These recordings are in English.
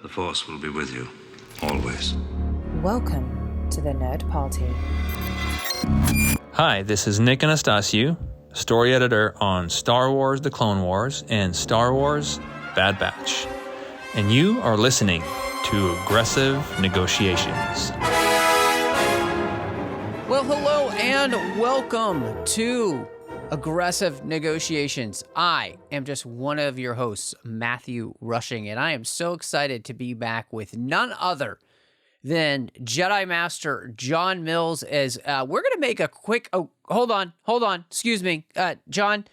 The Force will be with you, always. Welcome to the Nerd Party. Hi, this is Nick Anastasiou, story editor on Star Wars The Clone Wars and Star Wars Bad Batch. And you are listening to Aggressive Negotiations. Well, hello and welcome to Aggressive Negotiations. I am just one of your hosts, Matthew Rushing, and I am so excited to be back with none other than Jedi Master John Mills. As we're going to make a quick... Oh, hold on. Excuse me. John,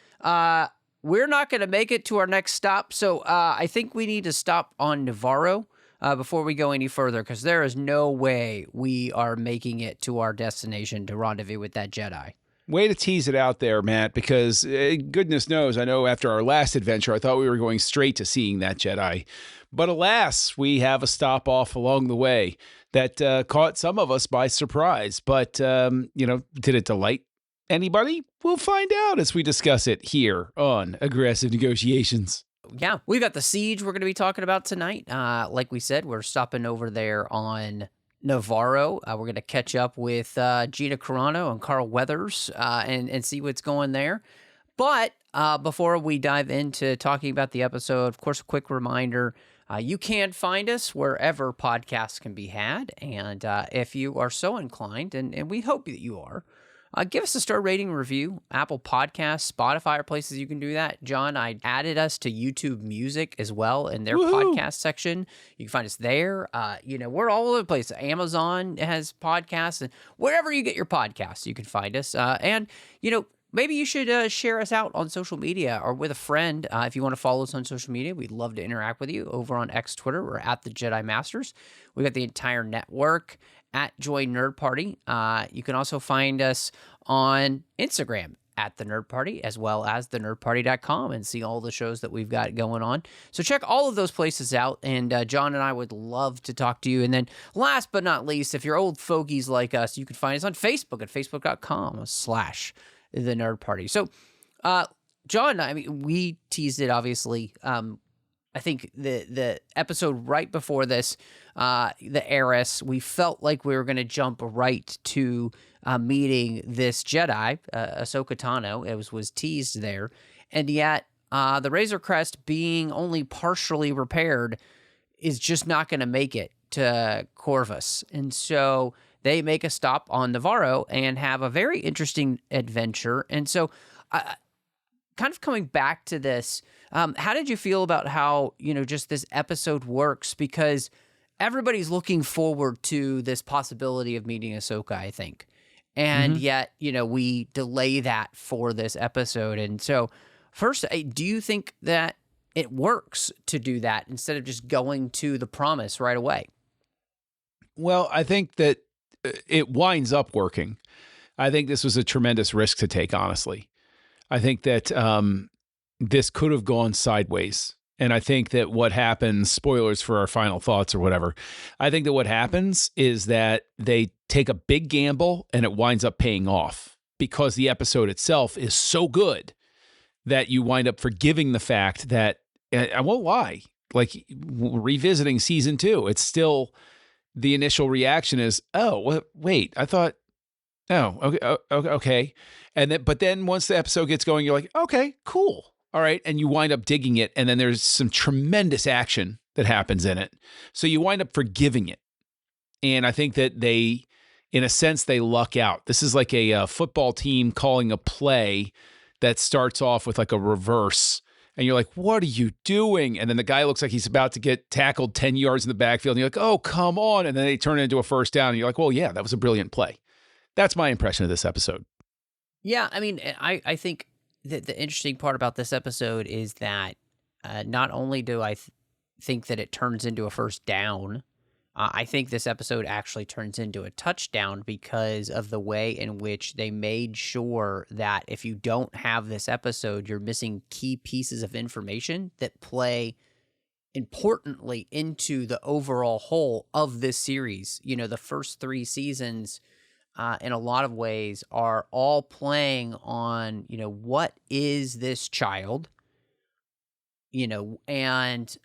we're not going to make it to our next stop, so I think we need to stop on Navarro before we go any further, because there is no way we are making it to our destination to rendezvous with that Jedi. Way to tease it out there, Matt, because goodness knows, I know after our last adventure, I thought we were going straight to seeing that Jedi. But alas, we have a stop off along the way that caught some of us by surprise. But, did it delight anybody? We'll find out as we discuss it here on Aggressive Negotiations. Yeah, we've got the Siege we're going to be talking about tonight. Like we said, we're stopping over there on Navarro. We're going to catch up with Gina Carano and Carl Weathers and see what's going there. But before we dive into talking about the episode, of course, a quick reminder, you can find us wherever podcasts can be had. And if you are so inclined, and we hope that you are, give us a star rating review. Apple Podcasts, Spotify are places you can do that. John, I added us to YouTube Music as well in their podcast section. You can find us there. We're all over the place. Amazon has podcasts, and wherever you get your podcasts, you can find us. Maybe you should share us out on social media or with a friend. If you want to follow us on social media, we'd love to interact with you over on X Twitter. We're at the Jedi Masters. We got the entire network at Joy Nerd Party. You can also find us on Instagram at the Nerd Party, as well as thenerdparty.com, and see all the shows that we've got going on. So check all of those places out, and John and I would love to talk to you. And then last but not least, if you're old fogies like us, you can find us on Facebook at facebook.com/the Nerd Party. So, John, I mean, we teased it, obviously. I think the episode right before this, the Heiress, we felt like we were going to jump right to meeting this Jedi, Ahsoka Tano. It was teased there. And yet, the Razor Crest being only partially repaired is just not going to make it to Corvus. And so they make a stop on Navarro and have a very interesting adventure. And so, kind of coming back to this, how did you feel about how, just this episode works? Because everybody's looking forward to this possibility of meeting Ahsoka, I think. And yet, we delay that for this episode. And so, first, do you think that it works to do that instead of just going to the promise right away? Well, I think that it winds up working. I think this was a tremendous risk to take, honestly. I think that this could have gone sideways. And I think that what happens, spoilers for our final thoughts or whatever, I think that what happens is that they take a big gamble and it winds up paying off because the episode itself is so good that you wind up forgiving the fact that, I won't lie, like revisiting season 2, it's still, the initial reaction is, oh, wait, I thought, oh, okay. But then once the episode gets going, you're like, okay, cool. All right. And you wind up digging it. And then there's some tremendous action that happens in it. So you wind up forgiving it. And I think that they, in a sense, they luck out. This is like a football team calling a play that starts off with like a reverse. And you're like, what are you doing? And then the guy looks like he's about to get tackled 10 yards in the backfield. And you're like, oh, come on. And then they turn it into a first down. And you're like, well, yeah, that was a brilliant play. That's my impression of this episode. Yeah, I mean, I think that the interesting part about this episode is that not only do I think that it turns into a first down, I think this episode actually turns into a touchdown because of the way in which they made sure that if you don't have this episode, you're missing key pieces of information that play importantly into the overall whole of this series. The first 3 seasons, in a lot of ways, are all playing on, what is this child? And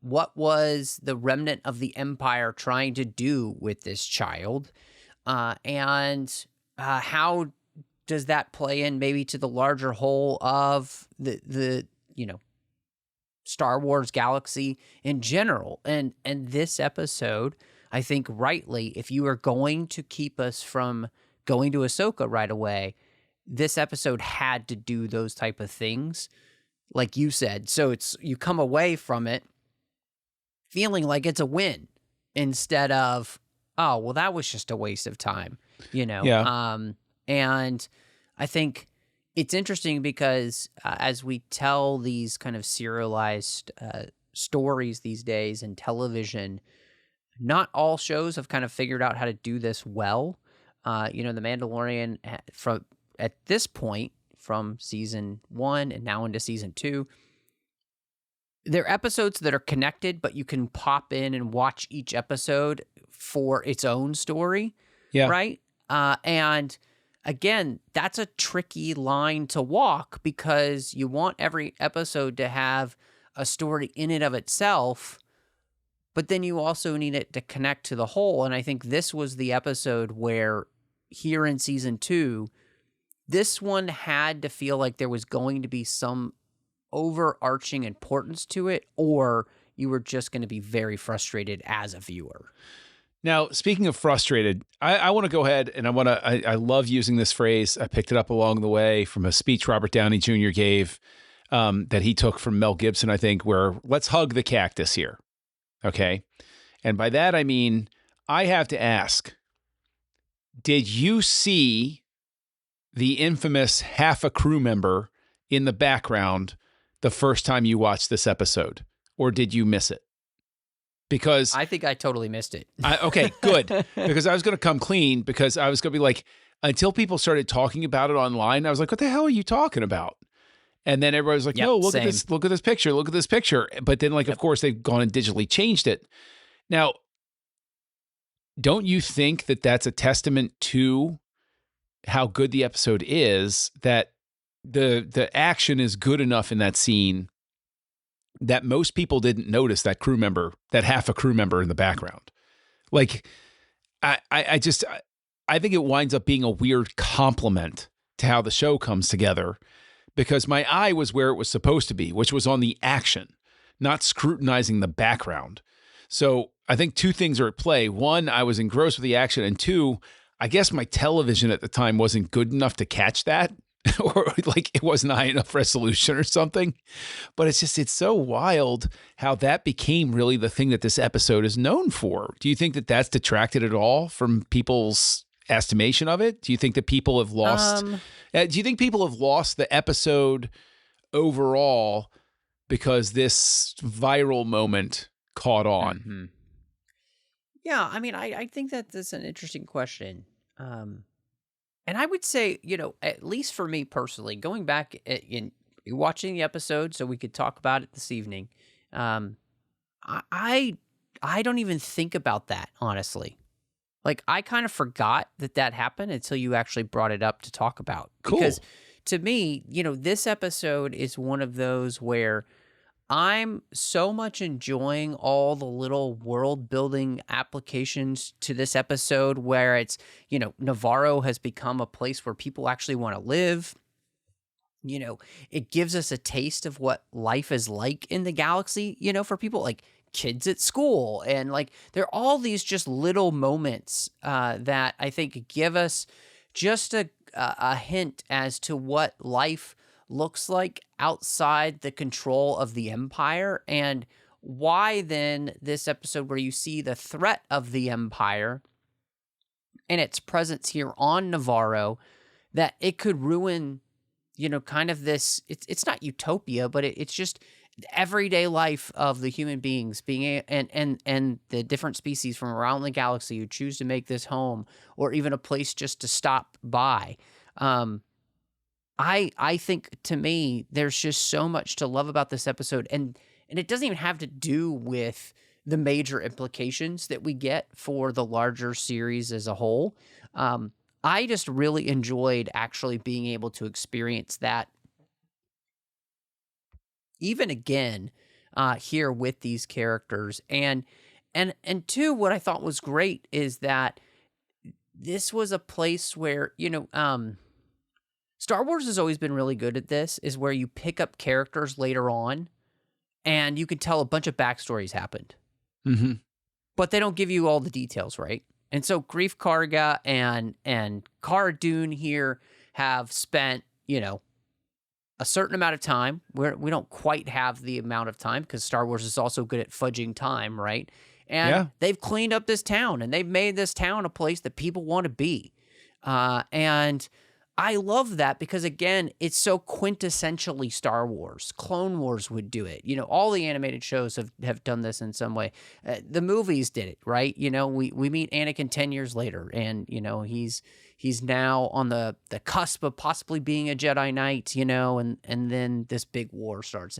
what was the remnant of the Empire trying to do with this child? And how does that play in maybe to the larger whole of the Star Wars galaxy in general? And this episode, I think rightly, if you are going to keep us from going to Ahsoka right away, this episode had to do those type of things, like you said. So you come away from it feeling like it's a win instead of, oh, well, that was just a waste of time, Yeah. And I think it's interesting because as we tell these kind of serialized stories these days in television, not all shows have kind of figured out how to do this well. The Mandalorian, from at this point, from season 1 and now into season 2, they're episodes that are connected, but you can pop in and watch each episode for its own story. Yeah. Right? And again, that's a tricky line to walk because you want every episode to have a story in and of itself, but then you also need it to connect to the whole. And I think this was the episode where, here in season 2, this one had to feel like there was going to be some overarching importance to it, or you were just going to be very frustrated as a viewer. Now, speaking of frustrated, I want to go ahead and I love using this phrase. I picked it up along the way from a speech Robert Downey Jr. gave that he took from Mel Gibson, I think, where let's hug the cactus here. Okay. And by that, I mean, I have to ask, did you see the infamous half a crew member in the background the first time you watched this episode, or did you miss it? Because I think I totally missed it. Okay, good. Because I was going to come clean, because I was going to be like, until people started talking about it online, I was like, what the hell are you talking about? And then everybody was like, Yep, no, look same. at this picture, look at this picture. But then, like, of course, they've gone and digitally changed it. Now, don't you think that that's a testament to how good the episode is, that the action is good enough in that scene that most people didn't notice that crew member, that half a crew member in the background? Like, I think it winds up being a weird compliment to how the show comes together, because my eye was where it was supposed to be, which was on the action, not scrutinizing the background. So I think two things are at play. One, I was engrossed with the action. And two, I guess my television at the time wasn't good enough to catch that, or like it wasn't high enough resolution or something. But it's so wild how that became really the thing that this episode is known for. Do you think that that's detracted at all from people's estimation of it? Do you think that people have lost, do you think people have lost the episode overall because this viral moment caught on? Mm-hmm. Yeah, I mean, I think that that's an interesting question. And I would say, at least for me personally, going back in watching the episode so we could talk about it this evening, I don't even think about that, honestly. Like, I kind of forgot that happened until you actually brought it up to talk about. Cool. Because to me, this episode is one of those where I'm so much enjoying all the little world building applications to this episode, where it's, Navarro has become a place where people actually want to live. It gives us a taste of what life is like in the galaxy, for people like kids at school. And like, there are all these just little moments that I think give us just a hint as to what life looks like outside the control of the Empire, and why then this episode where you see the threat of the Empire and its presence here on Navarro, that it could ruin, kind of this, it's not utopia, but it's just everyday life of the human beings being and the different species from around the galaxy who choose to make this home, or even a place just to stop by. I think, to me, there's just so much to love about this episode, and it doesn't even have to do with the major implications that we get for the larger series as a whole. I just really enjoyed actually being able to experience that even again, here with these characters. And two, what I thought was great is that this was a place where, Star Wars has always been really good at this, is where you pick up characters later on and you can tell a bunch of backstories happened. Mm-hmm. But they don't give you all the details, right? And so Grief Karga and Cara Dune here have spent, a certain amount of time. We don't quite have the amount of time because Star Wars is also good at fudging time, right? And they've cleaned up this town and they've made this town a place that people want to be. And I love that because, again, it's so quintessentially Star Wars. Clone Wars would do it. All the animated shows have done this in some way. The movies did it, right? We meet Anakin 10 years later, and, he's now on the cusp of possibly being a Jedi Knight, and then this big war starts.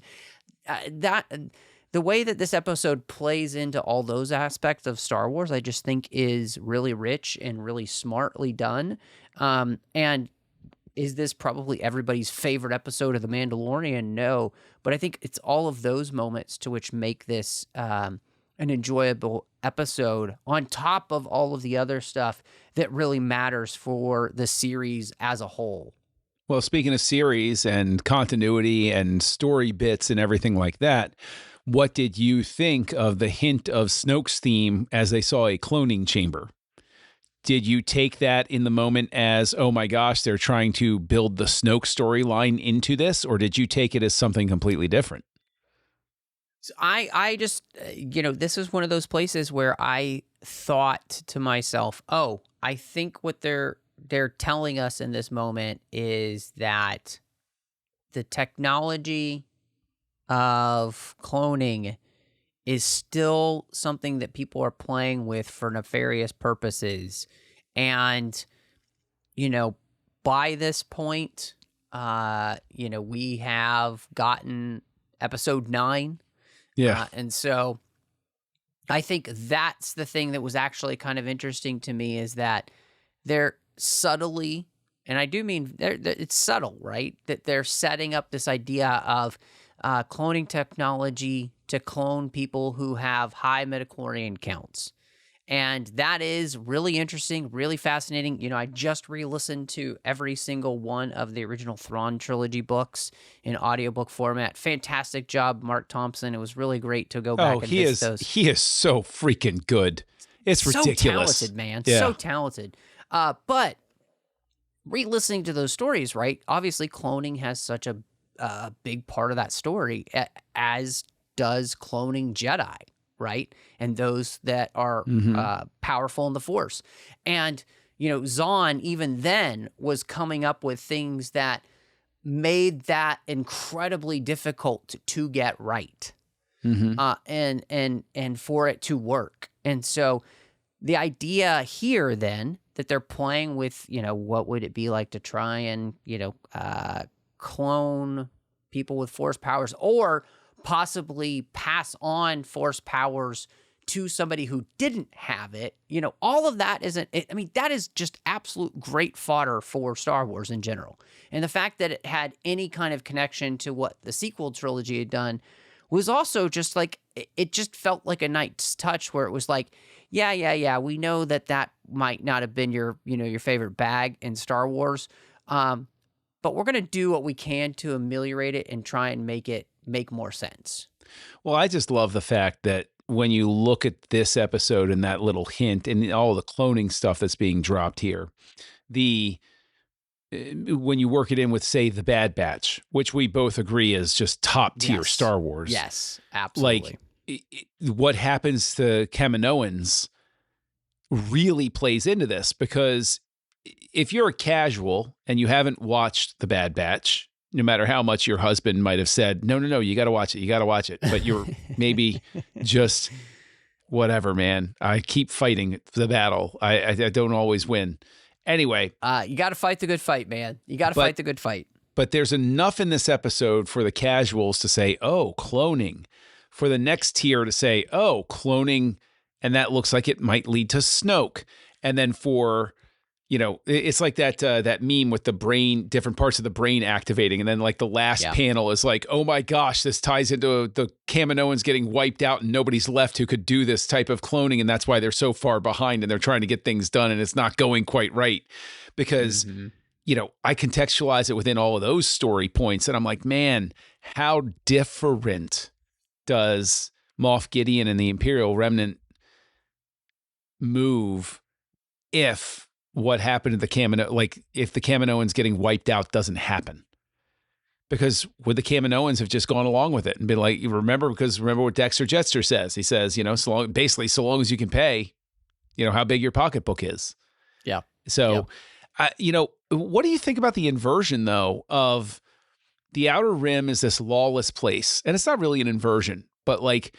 The way that this episode plays into all those aspects of Star Wars, I just think is really rich and really smartly done. And is this probably everybody's favorite episode of The Mandalorian? No, but I think it's all of those moments to which make this an enjoyable episode on top of all of the other stuff that really matters for the series as a whole. Well, speaking of series and continuity and story bits and everything like that, what did you think of the hint of Snoke's theme as they saw a cloning chamber? Did you take that in the moment as, oh my gosh, they're trying to build the Snoke storyline into this? Or did you take it as something completely different? So I just, this is one of those places where I thought to myself, oh, I think what they're telling us in this moment is that the technology of cloning is still something that people are playing with for nefarious purposes. And, by this point, we have gotten episode 9. Yeah. And so I think that's the thing that was actually kind of interesting to me, is that they're subtly, and I do mean it's subtle, right? That they're setting up this idea of cloning technology to clone people who have high midichlorian counts. And that is really interesting, really fascinating. I just re-listened to every single one of the original Thrawn trilogy books in audiobook format. Fantastic job, Mark Thompson. It was really great to go back and visit those. He is so freaking good. It's ridiculous. So talented, man. Yeah. So talented. But re-listening to those stories, right? Obviously, cloning has such a big part of that story, as does cloning Jedi, right? And those that are powerful in the Force. And, Zahn even then was coming up with things that made that incredibly difficult to get right, and for it to work. And so the idea here then that they're playing with, what would it be like to try and, clone people with Force powers, or possibly pass on Force powers to somebody who didn't have it. All of that that is just absolute great fodder for Star Wars in general. And the fact that it had any kind of connection to what the sequel trilogy had done was also just like, it just felt like a nice touch, where it was like, yeah, we know that might not have been your favorite bag in Star Wars, but we're going to do what we can to ameliorate it and try and make it make more sense. Well, I just love the fact that when you look at this episode and that little hint and all the cloning stuff that's being dropped here, when you work it in with, say, the Bad Batch, which we both agree is just top tier Star Wars. Yes, absolutely. What happens to Kaminoans really plays into this, because if you're a casual and you haven't watched the Bad Batch, no matter how much your husband might have said, no, you got to watch it, but you're maybe just whatever, man. I keep fighting the battle. I don't always win. Anyway. You got to fight the good fight, man. You got to fight the good fight. But there's enough in this episode for the casuals to say, oh, cloning. For the next tier to say, oh, cloning, and that looks like it might lead to Snoke. And then for, it's like that meme with the brain, different parts of the brain activating. And then like the last panel is like, oh my gosh, this ties into the Kaminoans getting wiped out and nobody's left who could do this type of cloning. And that's why they're so far behind and they're trying to get things done and it's not going quite right because, I contextualize it within all of those story points. And I'm like, man, how different does Moff Gideon and the Imperial Remnant move if what happened to the if the Kaminoans getting wiped out doesn't happen? Because would the Kaminoans have just gone along with it and been like, remember what Dexter Jetster says? He says, so long as you can pay, how big your pocketbook is. Yeah. So, what do you think about the inversion though of the Outer Rim is this lawless place? And it's not really an inversion, but like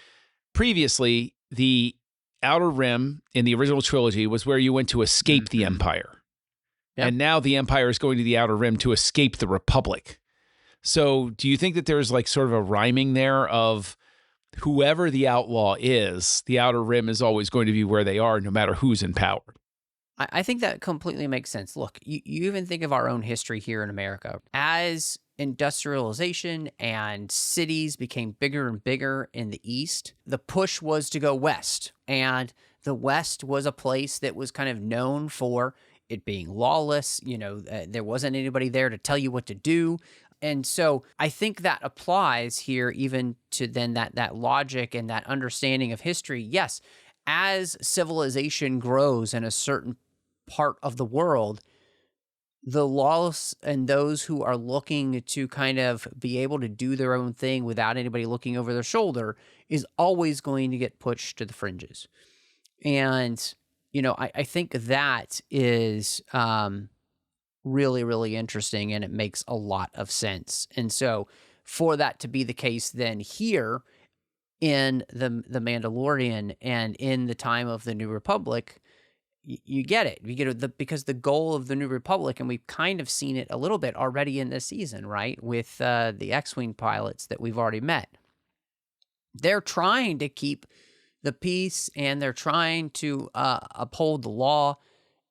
previously the Outer Rim in the original trilogy was where you went to escape the Empire. Yep. And now the Empire is going to the Outer Rim to escape the Republic. So do you think that there's like sort of a rhyming there of whoever the outlaw is, the Outer Rim is always going to be where they are no matter who's in power? I think that completely makes sense. Look, you even think of our own history here in America. As industrialization and cities became bigger and bigger in the East, the push was to go west. And the West was a place that was kind of known for it being lawless. There wasn't anybody there to tell you what to do. And so I think that applies here even to then that logic and that understanding of history. Yes, as civilization grows in a certain part of the world, the lawless and those who are looking to kind of be able to do their own thing without anybody looking over their shoulder is always going to get pushed to the fringes. And, I think that is really, really interesting and it makes a lot of sense. And so for that to be the case then here in the Mandalorian and in the time of the New Republic, you get it. You get it because the goal of the New Republic, and we've kind of seen it a little bit already in this season, right? With the X-Wing pilots that we've already met. They're trying to keep the peace and they're trying to uphold the law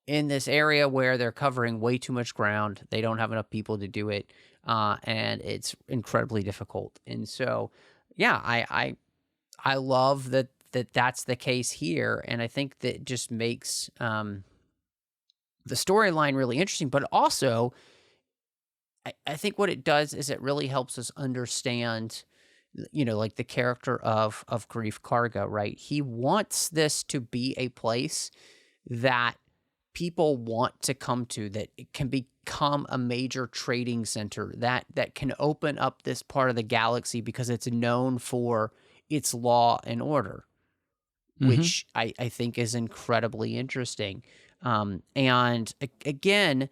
in this area where they're covering way too much ground. They don't have enough people to do it. And it's incredibly difficult. And so, yeah, I love that's the case here. And I think that just makes the storyline really interesting. But also, I think what it does is it really helps us understand, like the character of Grief Karga, right? He wants this to be a place that people want to come to, that it can become a major trading center, that can open up this part of the galaxy because it's known for its law and order. Which I think is incredibly interesting. And again,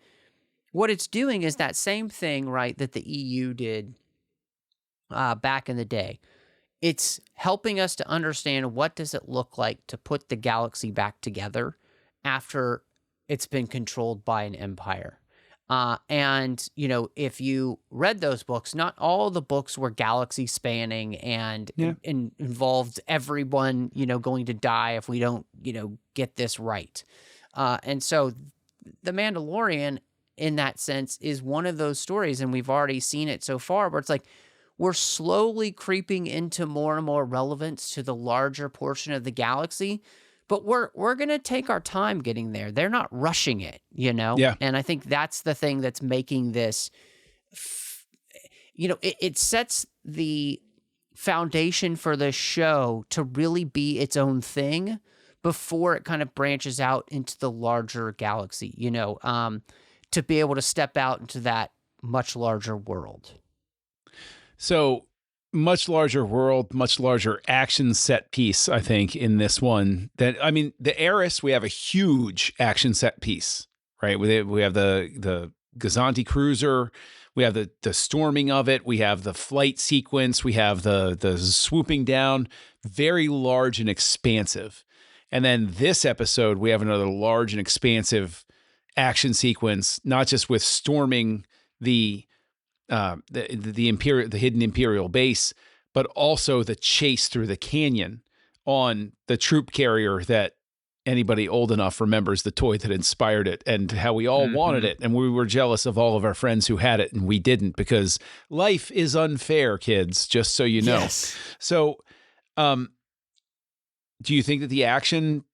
what it's doing is that same thing, right, that the EU did back in the day. It's helping us to understand what does it look like to put the galaxy back together after it's been controlled by an empire. And, if you read those books, not all the books were galaxy spanning and involved everyone, going to die if we don't, get this right. And so The Mandalorian, in that sense, is one of those stories, and we've already seen it so far, where it's like we're slowly creeping into more and more relevance to the larger portion of the galaxy. But we're going to take our time getting there. They're not rushing it, Yeah. And I think that's the thing that's making this, it sets the foundation for the show to really be its own thing before it kind of branches out into the larger galaxy, to be able to step out into that much larger world. So much larger world, much larger action set piece, I think, in this one. The Heiress, we have a huge action set piece, right? We have the Gazanti cruiser, we have the storming of it, we have the flight sequence, we have the swooping down, very large and expansive. And then this episode, we have another large and expansive action sequence, not just with storming the hidden Imperial base, but also the chase through the canyon on the troop carrier that anybody old enough remembers the toy that inspired it and how we all wanted it. And we were jealous of all of our friends who had it and we didn't, because life is unfair, kids, just so you know. Yes. So, do you think that the action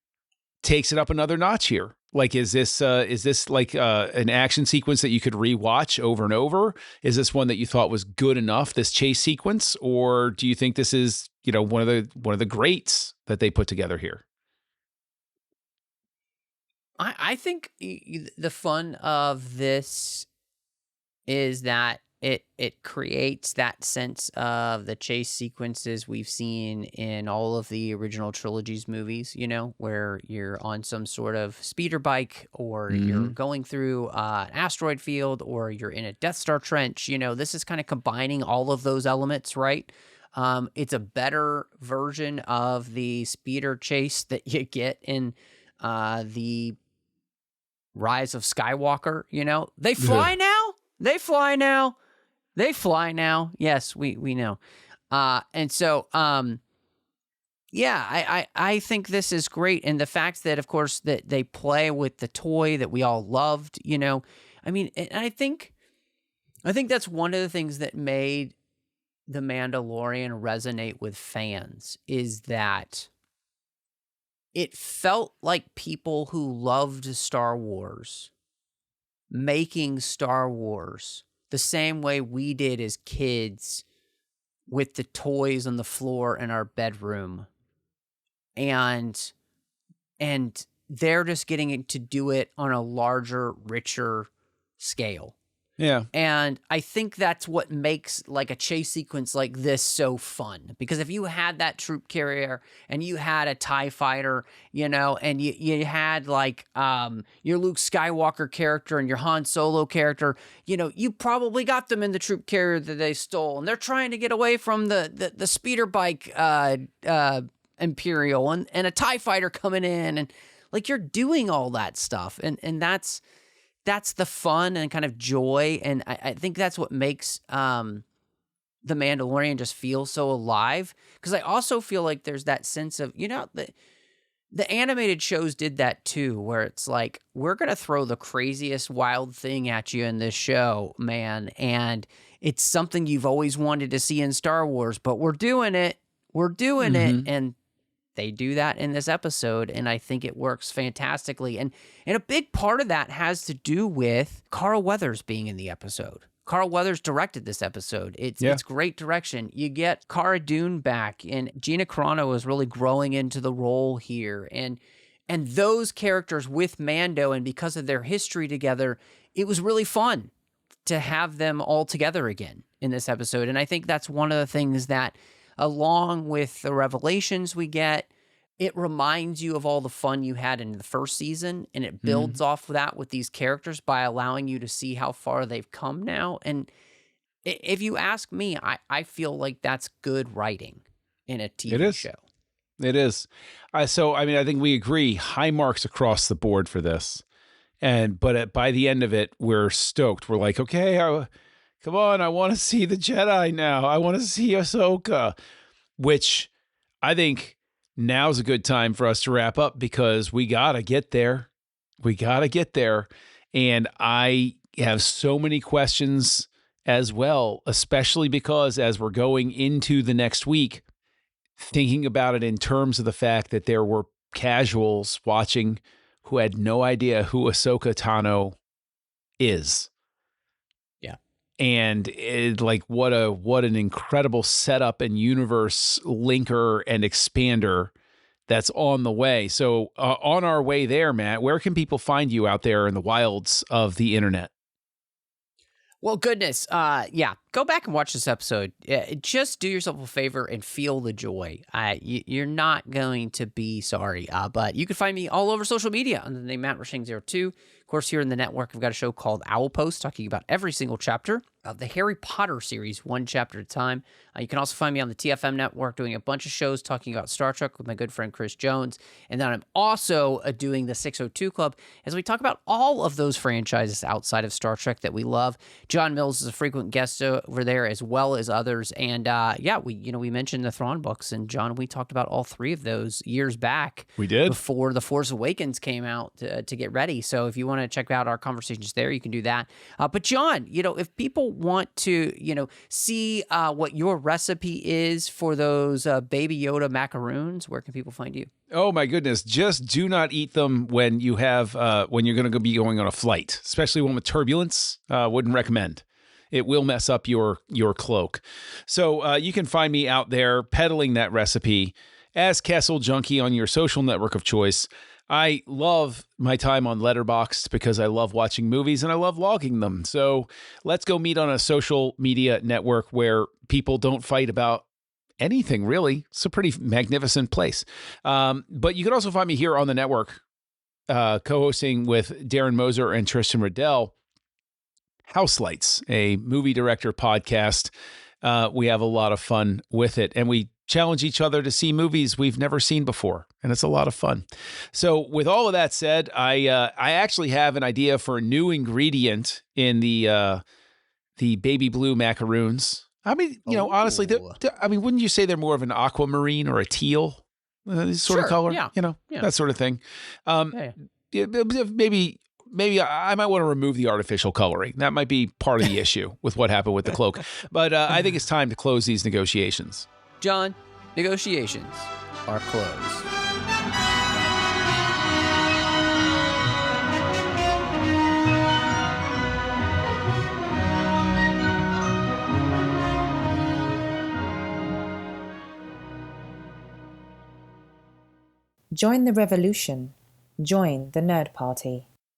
takes it up another notch here? Like, is this like an action sequence that you could rewatch over and over? Is this one that you thought was good enough, this chase sequence, or do you think this is, one of the greats that they put together here? I think the fun of this is that it creates that sense of the chase sequences we've seen in all of the original trilogy's movies, where you're on some sort of speeder bike, or you're going through an asteroid field, or you're in a Death Star trench. This is kind of combining all of those elements, right? It's a better version of the speeder chase that you get in the Rise of Skywalker. They fly now? They fly now? They fly now. Yes, we know. And so, yeah, I think this is great. And the fact that, of course, that they play with the toy that we all loved, I mean, and I think that's one of the things that made The Mandalorian resonate with fans, is that it felt like people who loved Star Wars making Star Wars the same way we did as kids, with the toys on the floor in our bedroom. And they're just getting to do it on a larger, richer scale. Yeah. And I think that's what makes like a chase sequence like this so fun. Because if you had that troop carrier and you had a TIE fighter, and you had like your Luke Skywalker character and your Han Solo character, you probably got them in the troop carrier that they stole. And they're trying to get away from the speeder bike Imperial and a TIE fighter coming in. And like, you're doing all that stuff. And that's the fun and kind of joy. And I think that's what makes The Mandalorian just feel so alive. Because I also feel like there's that sense of, the animated shows did that too, where it's like, we're going to throw the craziest wild thing at you in this show, man. And it's something you've always wanted to see in Star Wars, but we're doing it. We're doing it. And they do that in this episode, and I think it works fantastically. And a big part of that has to do with Carl Weathers being in the episode. Carl Weathers directed this episode. It's great direction. You get Cara Dune back, and Gina Carano is really growing into the role here. And those characters with Mando, and because of their history together, it was really fun to have them all together again in this episode. And I think that's one of the things that, along with the revelations we get, it reminds you of all the fun you had in the first season, and it builds off that with these characters by allowing you to see how far they've come now. And if you ask me, I feel like that's good writing in a TV show. It is. So, I mean, I think we agree, high marks across the board for this. But by the end of it, we're stoked. We're like, okay, come on, I want to see the Jedi now. I want to see Ahsoka, which I think now's a good time for us to wrap up, because we got to get there. And I have so many questions as well, especially because as we're going into the next week, thinking about it in terms of the fact that there were casuals watching who had no idea who Ahsoka Tano is. And what an incredible setup and universe linker and expander that's on the way. So on our way there, Matt, where can people find you out there in the wilds of the internet? Well, goodness. Go back and watch this episode. Just do yourself a favor and feel the joy. You're not going to be sorry. But you can find me all over social media under the name Matt Rushing02. Of course, here in the network, I've got a show called Owl Post, talking about every single chapter the Harry Potter series, one chapter at a time. You can also find me on the TFM network doing a bunch of shows talking about Star Trek with my good friend Chris Jones. And then I'm also doing the 602 Club as we talk about all of those franchises outside of Star Trek that we love. John Mills is a frequent guest over there as well as others. And we mentioned the Thrawn books, and John, we talked about all three of those years back. We did. Before The Force Awakens came out to get ready. So if you want to check out our conversations there, you can do that. But John, if people want to, see what your recipe is for those Baby Yoda macaroons, where can people find you? Oh my goodness! Just do not eat them when you have when you're going to be going on a flight, especially one with turbulence. Wouldn't recommend. It will mess up your cloak. So you can find me out there peddling that recipe as Kessel Junkie on your social network of choice. I love my time on Letterboxd because I love watching movies and I love logging them. So let's go meet on a social media network where people don't fight about anything, really. It's a pretty magnificent place. But you can also find me here on the network, co-hosting with Darren Moser and Tristan Riddell, House Lights, a movie director podcast. We have a lot of fun with it, and we challenge each other to see movies we've never seen before, and it's a lot of fun. So with all of that said, I actually have an idea for a new ingredient in the baby blue macaroons. I mean, honestly, wouldn't you say they're more of an aquamarine or a teal sort of color? Yeah. That sort of thing. Maybe I might want to remove the artificial coloring. That might be part of the issue with what happened with the cloak. But I think it's time to close these negotiations. John, negotiations are closed. Join the revolution. Join the Nerd Party.